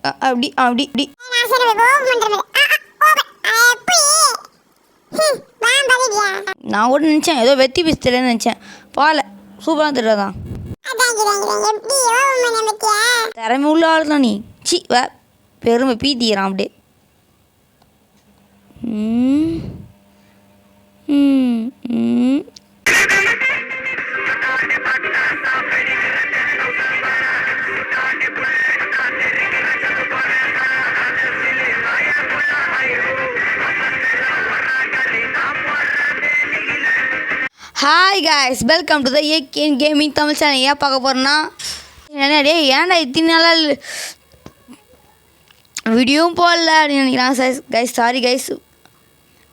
அப்படி அப்படி இப்படி நான் கூட நினச்சேன் ஏதோ வெத்தி பீஸ் தெரியலன்னு நினச்சேன். பால சூப்பராக தெரியாதான். திறமை உள்ள ஆள் தான் நீ. சி பெருமை பீத்திக்கிறான் அப்படியே. Hi guys, welcome to the AKN gaming Tamil channel. ஏன் பார்க்க போகிறேன்னா, என்னடே ஏன்டா இத்தனை நாளாக வீடியோவும் போடல அப்படின்னு நினைக்கிறான் கைஸ். சாரி கைஸ்,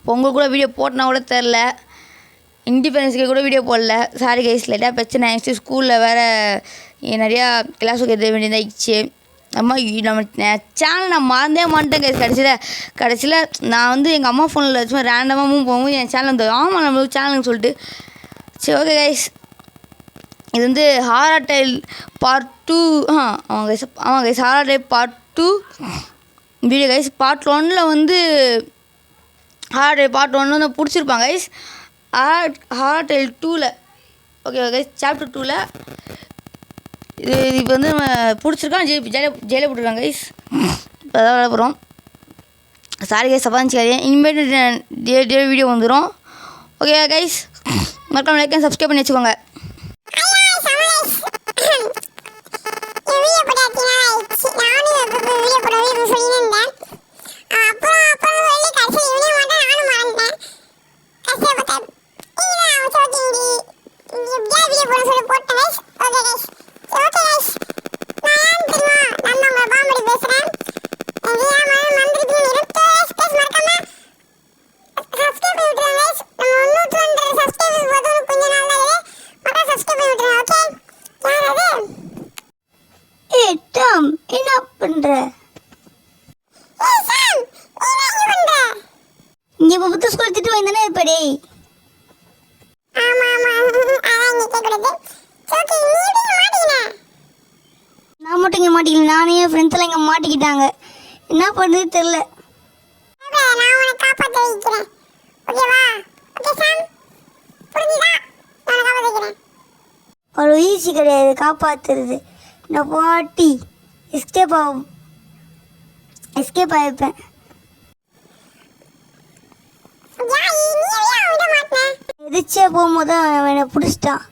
பொங்கல் கூட வீடியோ போட்டனா கூட தெரில, இண்டிபெண்டன்ஸ்க்கு கூட வீடியோ போடல. சாரி கைஸ், லைட்டாக பிரச்சனை ஆகிடுச்சு. ஸ்கூலில் வேறு நிறையா கிளாஸுக்கு எது வேண்டியதாகிடுச்சு. நம்ம சேனல் நான் மறந்தே மாட்டேன் கைஸ். கடைசியில் நான் வந்து எங்கள் அம்மா ஃபோனில் சும்மா ரேண்டமாகவும் போகும் என் சேனல் வந்து ஆமாம் நம்மளுக்கு சேனல்னு சொல்லிட்டு. சரி ஓகே கைஸ், இது வந்து ஹாரர் டைல் பார்ட் 2. ஆமாம் guys, horror tale part 2 video guys. Part 1 வந்து ஹாரர் டைல் பார்ட் 1 வந்து பிடிச்சிருப்பாங்க கைஸ். ஹாரர் டைல் 2ல் ஓகே கைஸ், சாப்டர் 2ல் இது இப்போ வந்து நம்ம பிடிச்சிருக்கோம். ஜெயிலில் போட்டுருக்காங்க கைஸ். இப்போ தான் விளையாட போகிறோம். சாரி கைஸ், சப்பாஞ்சிக்காதே. இனிமேட்டு வீடியோ வந்துடும். ஓகே கைஸ், மறக்காம லைக் அண்ட் சப்ஸ்கிரைப் பண்ணி வச்சுக்கோங்க. என்ன பண்ற நீ புத்த ஸ்கூல் திட்டு வாங்கிதானே இப்படி? நான் மட்டும் இங்கே மாட்டிக்கல, நானே என் ஃப்ரெண்ட்ஸ் எல்லாம் இங்கே மாட்டிக்கிட்டாங்க. என்ன பண்ணுறது தெரில. அவ்வளோ ஈஸி கிடையாது காப்பாற்றுறது. நான் பாட்டி எஸ்கேப் ஆகிப்பேன். எதிர்ச்சியா போகும்போது அவன் என்னை பிடிச்சிட்டான்.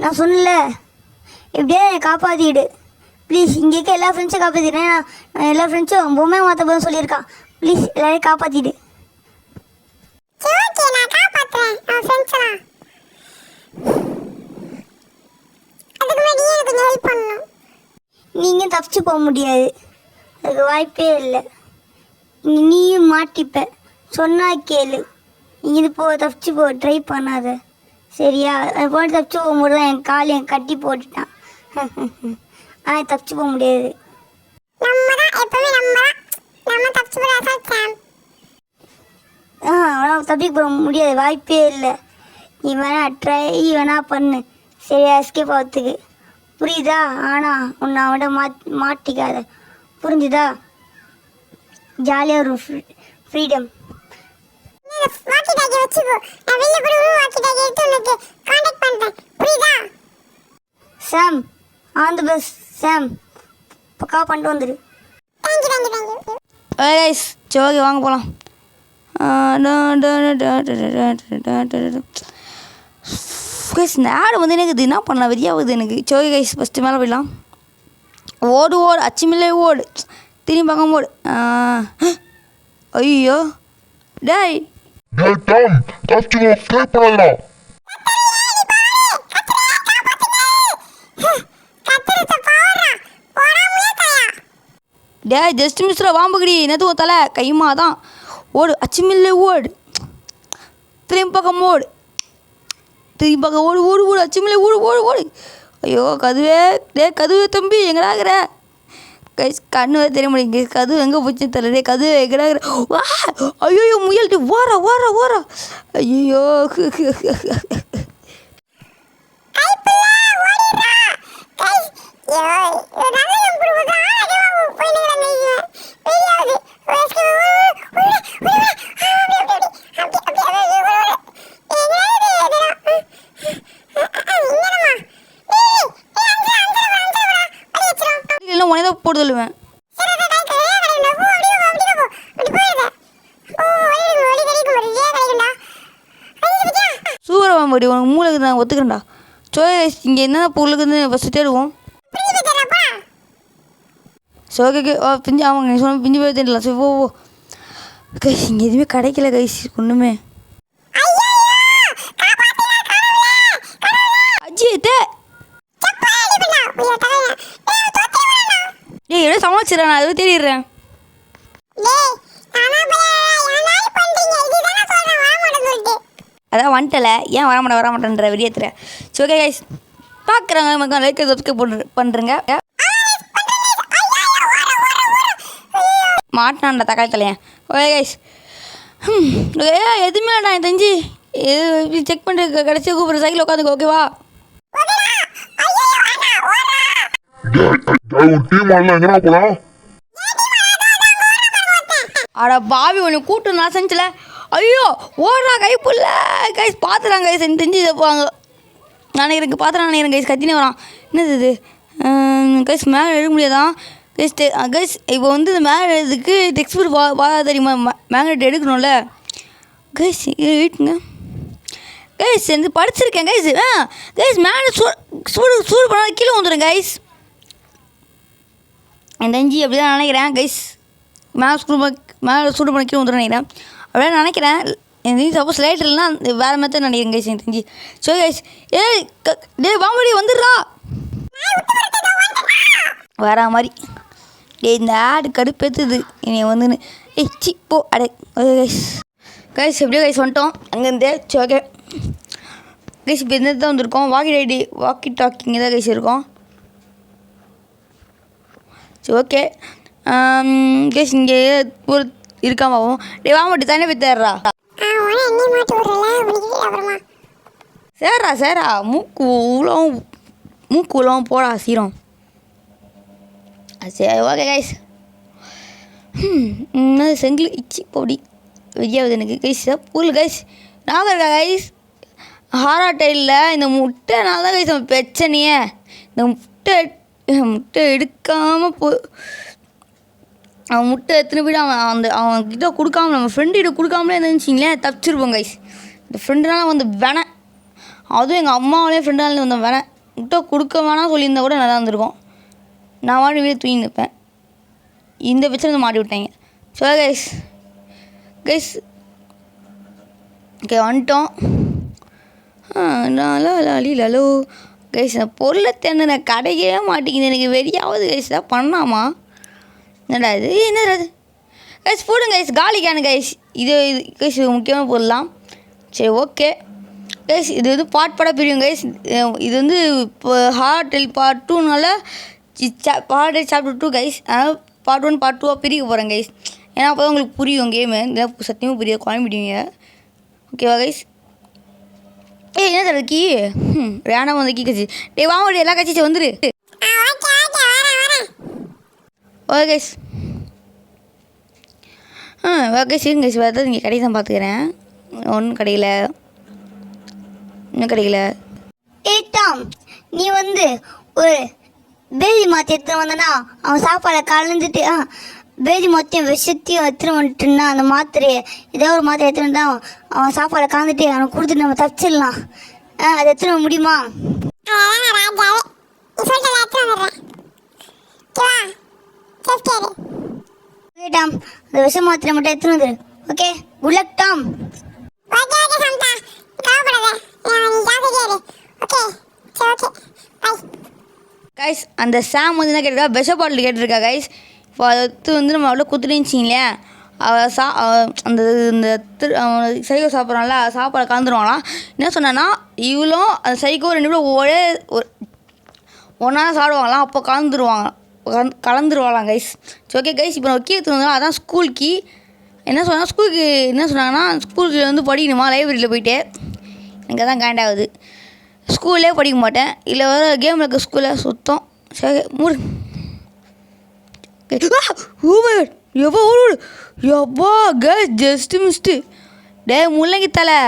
நான் சொன்னல எப்படியா என்னை காப்பாற்றிடு ப்ளீஸ். இங்கே இருக்க எல்லா ஃப்ரெண்ட்ஸும் காப்பாற்றிடுறேன். நான் எல்லா ஃப்ரெண்ட்ஸும் பொம்மை மாற்ற போதும் சொல்லியிருக்கான். ப்ளீஸ் எல்லாரையும் காப்பாற்றிடு. நீங்கள் தப்பிச்சு போக முடியாது, அதுக்கு வாய்ப்பே இல்லை. நீயும் மாட்டிப்ப, சொன்னா கேளு. இது தப்பிச்சு போ, ட்ரை பண்ணாத சரியா? அது போட்டு தப்பிச்சு போகும்போது தான் என் கால் என் கட்டி போட்டுட்டான். ஆனால் தப்பிச்சு போக முடியாது. தப்பிக்க போக முடியாது, வாய்ப்பே இல்லை. நீ வேணா ட்ரை வேணா பண்ணு சரியா எஸ்கேப் ஆகிறதுக்கு, புரியுதா? ஆனால் உன்னை அவட மாட்டிக்காத, புரிஞ்சுதா? ஜாலியாக ஒரு freedom. Sam on the bus. Sam பக்கா பண்ணிட்டு வந்துடு. சரி ஓகே வாங்க போகலாம். இந்த ஆடு வந்து எனக்கு இது என்ன பண்ணலாம் வெறியாகுது எனக்கு. சோகை கைஸ், ஃபஸ்ட்டு மேலே போயிடலாம். ஓடு அச்சுமில்லை ஓடு, திரும்பி பக்கம் ஓடு. ஐயோ டேய் ஜஸ்ட் மிஸ்ல வாம்புக்கடி என்னது தலை கைமா தான். ஓடு அச்சுமில்லை ஓடு, திரும்பி பக்கம் ஓடு, திரும்பி பக்கம் ஓடு ஓடு ஓடு அச்சுமில்லை ஓடு ஓடு ஓடு. ஐயோ கதுவே தம்பி எங்கடாகிற கைஸ்? கண்ணு வேறு தெரிய முடியும். கதவு எங்கே போச்சுன்னு தெரியல. கதவு எங்கடாகிற? வா ஐயோ முயல்ட்டு ஓரா. ஐயோ மேலே போட்டு தள்ளுவேன். சூப்பராக வாம்படி உனக்கு மூளைக்கு நான் ஒத்துக்கிறேன்டா. சோகே கைஸ் இங்கே என்னென்ன பொருளுக்குன்னு ஃபஸ்ட்டு தேடுவோம். சோகே பிஞ்சு ஆமாங்க நீ சொன்ன பிஞ்சு போய் தேடலாம். சரி ஓ கைஸ் இங்கே எதுவுமே கிடைக்கல கைஸ் ஒன்றுமே. அஜித்தே ஏய் எவ்வளோ சமாளிச்சிடறேன் நான் அதுவே தேடிடுறேன். அதான் வந்துட்டல ஏன் வரமாட்டேன்ற விரியத்துல. சரி ஓகே கைஸ் பார்க்குறாங்க மக்கள் லைக் சப்ஸ்கிரைப் பண்ணுறேங்க. மாட்டினான்டா தக்காளி தலையன். ஓகே கைஸ் எதுவுமே நான் தெரிஞ்சு எது செக் பண்ணிட்டு கடைசியாக கூப்பிட்ற சைக்கிள் உட்காந்துக்கோ ஓகேவா. அட பாவி ஒன்று கூட்டு நான் செஞ்சல. ஐயோ ஓடுறா கைப்புள்ள கைஸ் பார்த்துறாங்க கைஸ் எனக்கு தெரிஞ்சு வைப்பாங்க நினைக்கிறேன் பார்த்துறான் கைஸ் கத்தினே வரான். என்னது இது கைஸ் மேலே எழுத முடியாதான் கைஸ். கைஸ் இப்போ வந்து இந்த மேலே எழுதுக்கு டெக்ஸ்ட் வா தெரியுமா மேக்னெட் எடுக்கணும்ல கைஸ் வீட்டுங்க கைஸ் வந்து படிச்சிருக்கேன் கைஸ். கைஸ் மேலே சூடு பண்ணால் கீழே வந்துடும் கைஸ். என் தெரிஞ்சு அப்படி தான் நினைக்கிறேன் கைஸ். மேலே சூடு பண்ண கீழே வந்துடும் நினைக்கிறேன் அப்படியே நினைக்கிறேன். எனக்கு சப்போஸ் லைட் இல்லைன்னா வேறு மெத்தட் நினைக்கிறேன் கைஸ் எனக்கு தெரிஞ்சு. ஸோ கைஸ் வாங்கடி வந்துடுறா வரா மாதிரி இந்த ஆடு கடுப்பேற்றுது என்னை வந்துன்னு சி போ அடே. ஓகே கைஸ் கைஸ் எப்படியோ கைஸ் வந்துட்டோம் அங்கேருந்தே. சரி ஓகே கைஸ் இப்போ இந்த தான் வந்திருக்கோம். வாக்கி டாக்கிங் தான் கைஸ் இருக்கோம். சரி ஓகே கைஸ் இங்கே ஒரு இருக்காமாவும் வாங்க மாட்டி தானே போய் தேடுறா. சேரா மூக்கு உலகம் போடா சீரம். சரி ஓகே கைஸ் செங்கில் இச்சி பொடி வெய்யாவது எனக்கு கைஸ் புல் கைஸ் நாங்கள் இருக்கா கைஸ். ஹாரா டைலில் இந்த முட்டைனால தான் கைஸ் நம்ம பிரச்சனையே. இந்த முட்டை எடுக்காமல் அவன் முட்டை எத்தனை போய்ட்டு அவன்கிட்ட கொடுக்காம நம்ம ஃப்ரெண்டுகிட்ட கொடுக்காமலே இருந்துச்சிங்களேன் தப்பிச்சிருப்போம் கைஸ். இந்த ஃப்ரெண்டுனால வந்து வேணேன் அதுவும் எங்கள் அம்மாவிலே ஃப்ரெண்டாலே வந்த வேணேன் முட்டை கொடுக்க வேணாம் சொல்லியிருந்தா கூட நல்லா இருந்திருக்கும். நான் வாடி வீடு தூங்கி நிற்பேன். இந்த பிரச்சனை மாட்டி விட்டாங்க. ஸோ கைஸ் ஓகே வந்துட்டோம். லலோ கைஸ் பொருளை தேர்ந்து கடைக்கவே மாட்டேங்குது எனக்கு வெறியாவது கைஸ் தான் பண்ணாமா என்னடா இது என்னடா இது கைஸ் போடுங்க கைஸ் காலி கேனு கைஸ். இது கைஸ் முக்கியமான பொருள்லாம். சரி ஓகே கைஸ் இது வந்து பாட பிரியும் கைஸ். இது வந்து இப்போ ஹார்ட் டெல் பார்ட் 2னால பார்ட் சாப்டர் 2 கைஸ். அதனால் பார்ட் 1 பார்ட் 2 பிரிக்க போகிறேன் கைஸ். ஏன்னா அப்போ தான் உங்களுக்கு புரியும் கேமு இதெல்லாம் சத்தியமாக புரியாது குழம்பிடுவீங்க ஓகேவா கைஸ். என்ன தர கீ வேணாம் வந்து கீ கட்சி வாங்க எல்லா கட்சிச்சு வந்துரு. ஓகே கைஸ் ஓகே சரிங்க கைஸ் வேறு நீங்கள் கடை தான் பார்த்துக்கிறேன். ஒன்றும் கிடைக்கல இன்னும் கிடைக்கல. டாம் நீ வந்து ஒரு பேதி மாற்றி எடுத்துகிட்டு வந்தனா அவன் சாப்பாடை கலந்துட்டு பேதி மாற்றியும் விஷத்தையும் எடுத்துகிட்டு வந்துட்டுன்னா அந்த மாத்திரையை ஏதோ ஒரு மாத்திரை எடுத்துகிட்டு வந்தால் அவன் சாப்பாடை கலந்துட்டு அவனுக்கு கொடுத்துட்டு நம்ம தப்பிச்சிடலாம். அதை எடுத்துகிட்டு முடியுமா? டாம் அந்த விஷ மாத்திரை மட்டும் எடுத்துன்னு வந்துரு. Okay good luck Tom. Guys அந்த சாம் வந்து என்ன கேட்டிருக்கா விஷ பாட்டில் கேட்டிருக்கா கைஸ். இப்போ அதை வந்து நம்ம அவ்வளோ குத்துட்டுச்சிங்களே அவள் அந்த இந்த சைக்கோ சாப்பிட்றான்ல சாப்பாடை கலந்துருவாங்களாம். என்ன சொன்னான்னா இவளும் அந்த சைக்கோ 2 பேரும் ஒன்றா சாப்பிடுவாங்களாம். அப்போ கலந்துருவாங்களாம் கைஸ். சரி ஓகே கைஸ் இப்போ நம்ம கீ எடுத்துருந்தோம் அதான் ஸ்கூல் கீ. என்ன சொன்னால் ஸ்கூலுக்கு என்ன சொன்னாங்கன்னா ஸ்கூலுக்கு வந்து படிக்கணுமா லைப்ரரியில் போயிட்டு எனக்கு தான் கேண்டாகுது. ஸ்கூல்லே படிக்க மாட்டேன் இல்லை வேறு கேமில் இருக்க ஸ்கூலில் சுத்தம். சரி மூடு எவ்வளோ எவ்வளோ கேஸ் ஜஸ்ட்டு மிஸ்ட்டு டே முள்ளங்கி தலை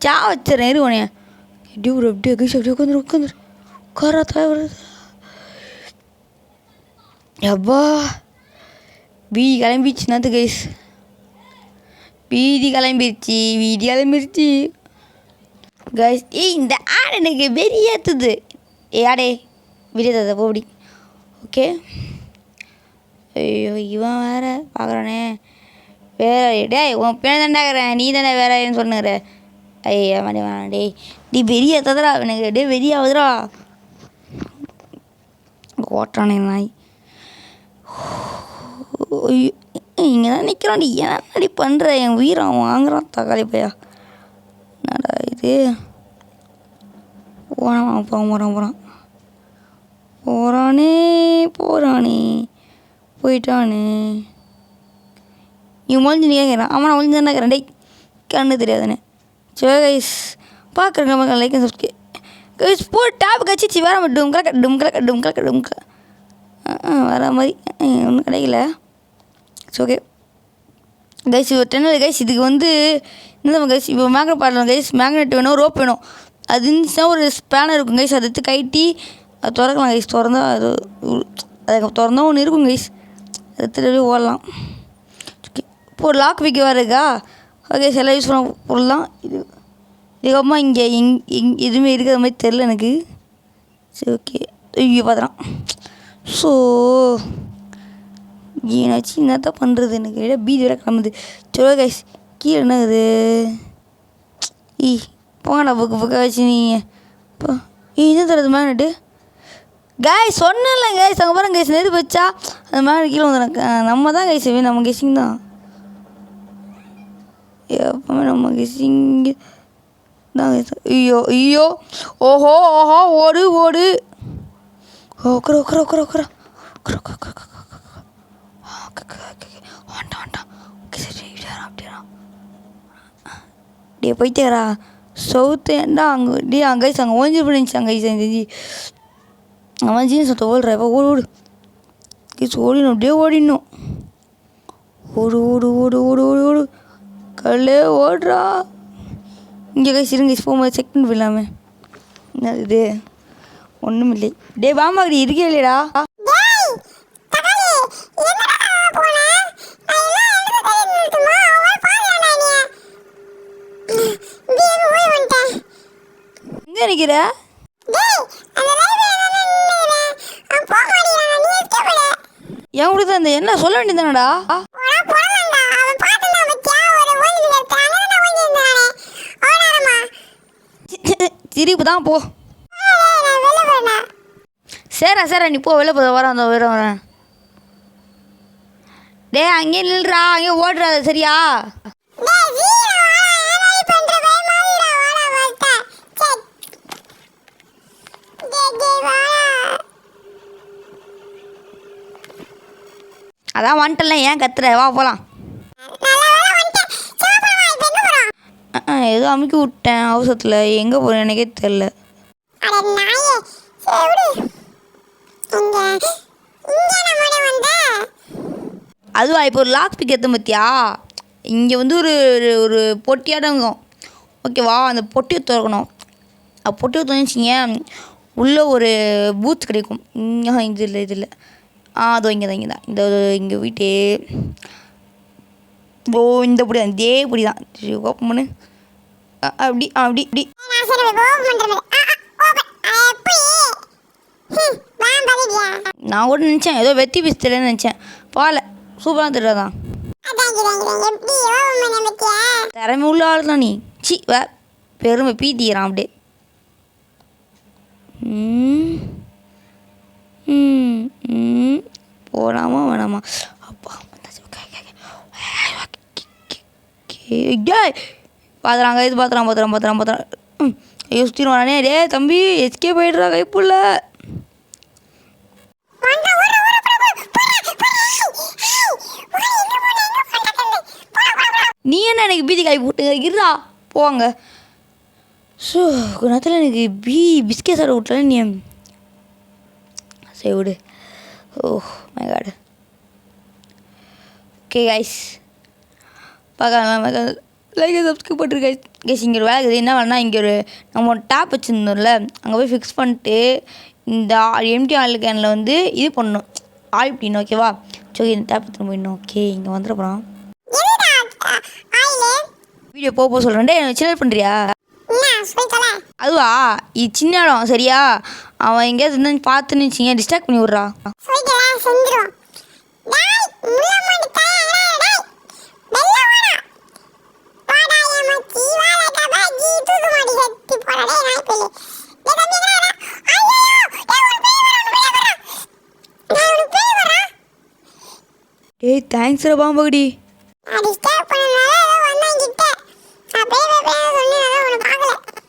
சா வச்சிடறேன் இரு உனைய எப்படியே கேஸ் அப்படியே உட்காந்துரு உட்காரா தலை வருது. எப்பா வீதி கிளம்பிடுச்சுனாத்து கைஸ், வீதி கிளம்பிருச்சு கைஸ். இந்த ஆடு எனக்கு வெறியேற்றுது. ஆடே விரியதை போடி. ஓகே, ஐயோ இவன் வேற பார்க்குறானே. வேற டேய் உன் பேர் தாண்டாக்கிறேன், நீ தானே வேறன்னு சொன்னுற. ஐயா மாதிரி வேணாம் டேய், நீ வெறியேற்றதடா எனக்கு. டே வெறியாகுதுடா. ஓட்டுறானே நாய். இங்கே தான் நிற்கிறான். நீ என்னடி பண்ணுற? என் உயிரை அவன் வாங்குறான் தக்காளி பையா. என்னடா இது? போகிறானே போயிட்டானே. இவன் ஒழிஞ்சு கேட்குறான். அவன் ஒழிஞ்சு தானே இருக்கிறான். டேய் கண்ணு தெரியாதுன்னு. சரி கைஸ், பார்க்குறேங்க லைக் அண்ட் சப்ஸ்கிரைப் கைஸ். போ டேப் கச்சிச்சு வேற மாதிரி டும்கலக்க வர மாதிரி ஒன்றும் கிடைக்கல. It's okay guys. இப்போ டென்னில் கைஸ் இதுக்கு வந்து என்ன கைஸ், இப்போ மேக்னெட் பாடலாம் கைஸ். மேக்னெட் வேணும், ரோப் வேணும். அது இருந்துச்சுன்னா ஒரு ஸ்பேனர் இருக்கும் கைஸ். அதை எடுத்து கைட்டி அது திறக்கலாம் கைஸ். திறந்தா அது திறந்தா ஒன்று இருக்கும் கைஸ். அது எடுத்துகிட்டு ஓடலாம். ஓகே, இப்போ ஒரு லாக் பிக் வேறு இருக்கா? ஓகே, எல்லாம் யூஸ் பண்ண பொருள் தான் இது. இதுக்கப்புறமா இங்கே எதுவுமே இருக்கிற மாதிரி தெரில எனக்கு. சரி ஓகே, ஐயோ பார்த்துறான். ஸோ ஏன்னாச்சு என்னத்தான் பண்ணுறது? எனக்கு பீதி வேற கிளம்புது. சரி கைஸ், கீழே என்னது? போங்கடா புக்கு வச்சு நீங்கள் இப்போ என்ன தருது மேக்னெட்டு? கைஸ் சொன்னல கைஸ், அங்கே பாருங்க கைஸ், நெருப்பு வச்சா அந்த மேக்னெட் கீழே வந்துடும். நம்ம தான் கைஸ் நம்ம கெஸ்ஸிங் தான் எப்பவுமே. நம்ம கெஸ்ஸிங் தான். ஐயோ ஓஹோ ஓடு உக்கர டே போயிட்டேரா சவுத்தேண்டா. அங்கே கைஸ் அங்கே ஓஞ்சி பண்ணிச்சு. அங்கே செஞ்சு அவன் ஜீன்ஸ் சொத்த ஓடுற. இப்போ ஓடு கைஸ், ஓடிடும் அப்படியே ஓடிடணும். ஓடு கல்லே ஓடுறா. இங்கே கைஸ் இருங்க கைஸ், போகும்போது செக் பண்ணி போயிடலாமே. என்ன இது? ஒன்றும் இல்லை. டே பாமாடி இருக்கே இல்லைடா. எங்கே நிற்கிற? என் கூட தான் என்ன சொல்ல வேண்டியதானடா? சிரிப்பு தான் போ. சரி நீ போ, வெளில போத வரேன். டே அங்கே நில்றா, அங்கே ஓடுறாத சரியா? அதான் வந்துட்டல, ஏன் கத்துற? வா போகலாம். ஏதோ அமுக்கி விட்டேன் அவசரத்தில். எங்கே போகிறேன் எனக்கே தெரில. அதுவா இப்போ ஒரு லாக் பிக் எடுத்த பற்றியா? இங்கே வந்து ஒரு பொட்டியாடங்கும். ஓகேவா? அந்த பொட்டியை திறக்கணும். பொட்டியை திறந்துச்சிங்க உள்ளே ஒரு பூத் கிடைக்கும். இது இல்லை அதோ இங்கே தான் இந்த இங்கே வீட்டே. இந்த பொடி தான், இதே பொடி தான். ஓப்பன் பண்ணு. அப்படி நான் கூட நினச்சேன் ஏதோ வெத்தி பீஸ் தெரியலன்னு நினச்சேன். பால சூப்பராக தெரியாதான். திறமை உள்ள ஆள் தான் நீ. பெருமை பீத்திக்கிறான் அப்படியே. போகலாமா வேணாமா? அப்பா பார்த்துறாங்க. இது பார்த்துறான். ஐயோ சுற்றிடும் வரானே. டே தம்பி எஸ்கே போயிடுறா கைப்புள்ள. நீ என்ன எனக்கு பீதி காய் போட்டு இருடா போவாங்க. ஸோ நேரத்தில் எனக்கு பிஸ்கெட் சாப்பிட விட்டல நீ. சரி விடு. My god. ஓகே கைஸ், பார்க்கலாம். லைக் சப்ஸ்கிரைப் பண்ணிட்டு கைஸ். இங்கே ஒரு வேலை இருக்குது. என்ன வேலைனா, இங்கே ஒரு நம்ம ஒரு டேப் வச்சுருந்தோம்ல, அங்கே போய் ஃபிக்ஸ் பண்ணிட்டு இந்த எம்டி ஆயில் கேனில் வந்து இது பண்ணணும். ஆயில் பிடிக்கணும் ஓகேவா? சரி இந்த டேப் எடுத்துன்னு போயிடணும். ஓகே இங்கே வந்துட போகிறோம். வீடியோ போக சொல்கிறேன். டே சின்ன பண்ணுறியா? அதுவா இது சின்ன இடம் சரியா? அவன் எங்கேயாவது இருந்தாலும் பார்த்துன்னு வச்சிங்க டிஸ்ட்ராக்ட் பண்ணி விட்றா. ஏய் தேங்க்ஸ்ரா பாம்பகடி.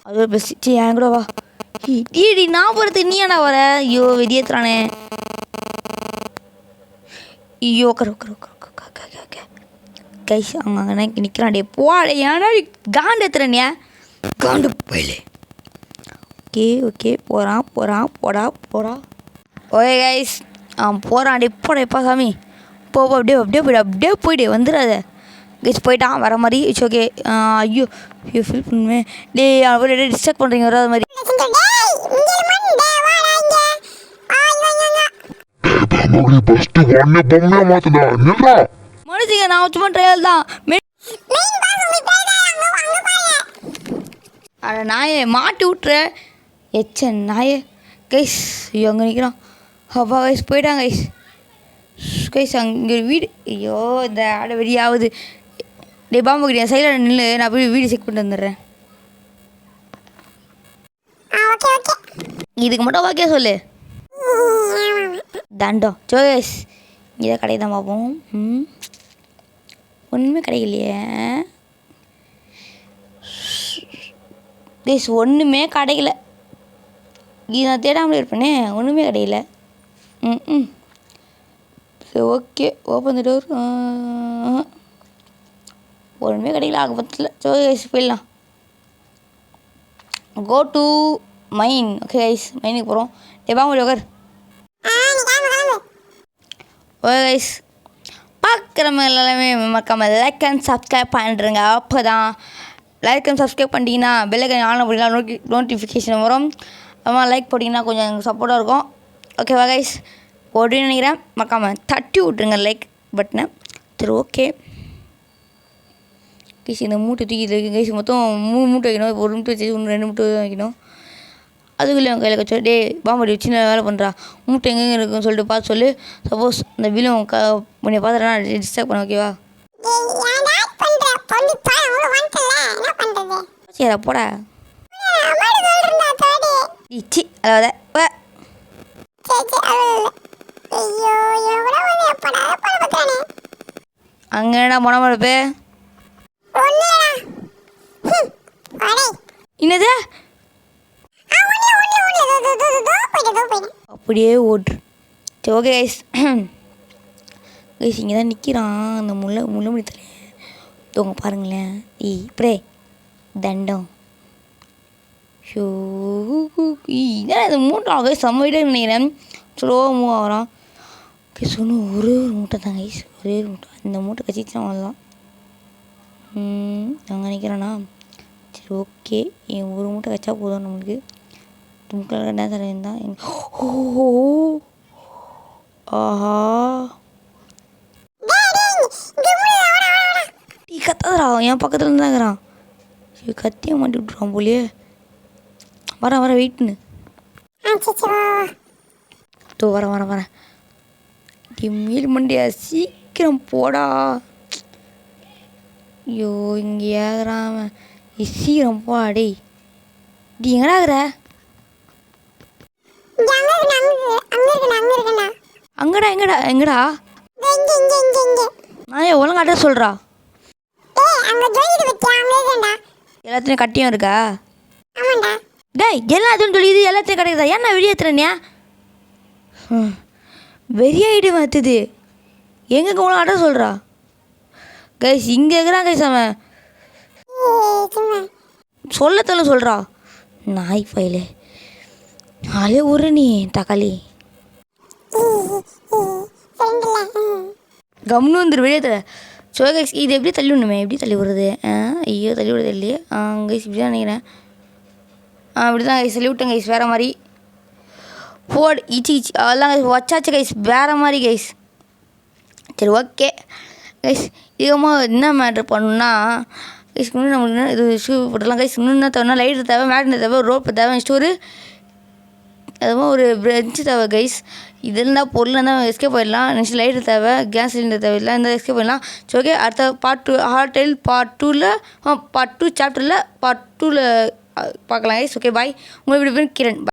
அது பெஸ்ட் என் கூட வா. டீடி நான் போகிறதுக்கு நீ ஏன்னா வர? ஐயோ வெடியேத்துறானே. ஐயோ உட்கார கைஸ் அங்கே நிற்கிறான். டே போடே ஏன்னா காண்டு ஏத்துறனியா காண்டு போயிலே. ஓகே போகிறான் போடா. ஓகே கைஸ் போகிறான். டே போடா எப்பா சாமி போ அப்படியே போயிடு வந்துடாத. கைஸ் போயிட்டான் வர மாதிரி. It's okay. ஐயோ ஃபீல் பண்ணுவேன். டே அவரே டிஸ்டர்ப் பண்ணுறீங்க வராத மாதிரி. மனுஷங்க நான் சும்மா ட்ரையல் தான். அட நாயே மாட்டி விட்டுற நாயே. கைஸ் ஐயோ அங்கே நிற்கிறான். அப்பா கைஸ் போயிட்டான் கைஸ் அங்கே வீடு. ஐயோ இந்த ஆடை வெடியாகுது. டே பாம்பு கிடையாது சைடில் நின்று நான் போய் வீடு செக் பண்ணிட்டு வந்துடுறேன். இதுக்கு மட்டும் ஓகே சொல்லு தண்டம். ஜோகேஷ் இதை கடை தான் பார்ப்போம். ஒன்றுமே கிடைக்கலையே கைஸ் ஒன்றுமே கிடைக்கல. இது நான் தேடாமலே இருப்பேனே ஒன்றுமே கிடைக்கல. சரி ஓகே ஓப்பன் த டோர். ஒன்றுமே கிடைக்கல ஆக பக்கத்தில். ஸோ கைஸ் போயிடலாம். Go to mine. Okay guys மைனுக்கு போகிறோம். எப்பா முடியும் உட்கார். ஓகே கைஸ் பார்க்குறவங்க எல்லாமே மறக்காமல் லைக் அண்ட் சப்ஸ்கிரைப் பண்ணுறேங்க. அப்போ தான் லைக் அண்ட் சப்ஸ்கிரைப் பண்ணிட்டீங்கன்னா பெல்லைக்கன் ஆன் பண்ணிங்கன்னா நோட்டிஃபிகேஷன் வரும். அம்மா லைக் போட்டிங்கன்னா கொஞ்சம் எனக்கு சப்போர்ட்டாக இருக்கும். ஓகேவா கைஸ் போடுன்னு நினைக்கிறேன். மறக்காமல் தட்டி விட்ருங்க லைக் பட்டனை. சரி ஓகே கைஸ் இந்த மூட்டை தூக்கிட்டு இருக்கு கைஸ். மொத்தம் 3 மூட்டை வைக்கணும். இப்போ 1 மூட்டை வச்சு 2 மூட்டை தான் வைக்கணும். அதுக்குள்ளே அவன் கையில் கச்சோ. டே பாம்படி சின்ன வேலை பண்ணுறா. மூட்டை எங்கெங்கே இருக்குன்னு சொல்லிட்டு பார்த்து சொல்லு. சப்போஸ் இந்த பில்லும் உன்னை பார்த்துட்டா டிஸ்டர்ப் பண்ண ஓகேவா? சரி போடா இச்சி அதாவது அங்கே என்ன போன மழப்பே என்னது அப்படியே ஓட்ரு. சரி ஓகே கைஸ் கைஸ் இங்கே தான் நிற்கிறான் அந்த முள்ளமணி தலையை தோங்க பாருங்களேன். இப்படியே தண்டம். ஷோ இதான் இது மூட்டை கைஸ் செம்ம வீடாக நினைக்கிறேன். ஸ்லோவாக மூவ் ஆகிறான் கைஸ். ஒன்றும் ஒரே ஒரு மூட்டை தான் கைஸ் ஒரே ஒரு மூட்டை. இந்த மூட்டை கச்சிச்சுனா அவ்வளோதான். அங்கே நிற்கிறானா? சரி ஓகே என் ஒரு மூட்டை வச்சா போதும் நம்மளுக்கு. முக்கில் என்ன தலையிருந்தா ஓ ஆஹா டீ கத்தாதரா என் பக்கத்தில் இருந்தாங்கிறான். சரி கத்தியை மாட்டி விட்ருவான் போலியே. வரேன் வெயிட்னு தோ வரேன். மீல் மண்டியா சீக்கிரம் போடா. ஐயோ இங்கே ஏகிறான் சீக்கிரம் போடா. டேய் டி எங்கடா இருக்கிற? எங்கடா நான் ஒழுங்கு அட்ரஸ் சொல்கிறா. எல்லாத்துலேயும் கட்டியும் இருக்கா? டேய் எல்லாத்தையும் சொல்லி இது எல்லாத்தையும் கிடைக்குதா? ஏன்னா வெளியேற்றுறனியா வெறியாயிடு மாற்றுது. எங்கே ஒழுங்கு அட்ரஸ் சொல்கிறா கைஸ்? இங்கே இருக்கிறான் கைஸ் அவன் சொல்லத்தல சொல்கிறா. நாய் ஃபைலு நாளே ஒரு நீ தக்காளி கம்னு வந்துரு வெளியே. ஸோ கைஸ் இது எப்படி தள்ளி விடணுமே? எப்படி தள்ளி விடுறது? ஐயோ தள்ளி விடுறது இல்லையே. கைஸ் இப்படி தான் நினைக்கிறேன். இப்படி தான் கைஸ் தள்ளி விட்டேன் கைஸ் வேறு மாதிரி. ஓ போர்டு இச்சி அதெல்லாம் கைஸ் வச்சாச்சு கைஸ் வேறு மாதிரி கைஸ். சரி ஓகே கைஸ், இதுமாக என்ன மேட்ரு பண்ணணும்னா கைஸ் இன்னும் நம்மளுக்கு இது ஷூ போட்டுடலாம் கைஸ். இன்னும் என்ன தேவைன்னா லைட்டு தேவை, மேக்னெட் தேவை, ரோப்பு தேவை, ஸ்டோரு அதுவும் ஒரு பெஞ்சு தேவை கைஸ். இது இருந்தால் பொருள் இருந்தால் எஸ்கேப் போயிடலாம். நெக்ஸ்ட் லைட்டு தேவை, கேஸ் சிலிண்டர் தேவையில்லை, இந்த எஸ்கேப் போயிடலாம். சரி ஓகே, அடுத்த பார்ட் 2 ஹார்ட் டெயில் பார்ட் 2ல் பார்ட் 2 சாப்டரில் பார்ட் 2ல் பார்க்கலாம் கைஸ். Okay bye. உங்களை விட கிரண் பாய்.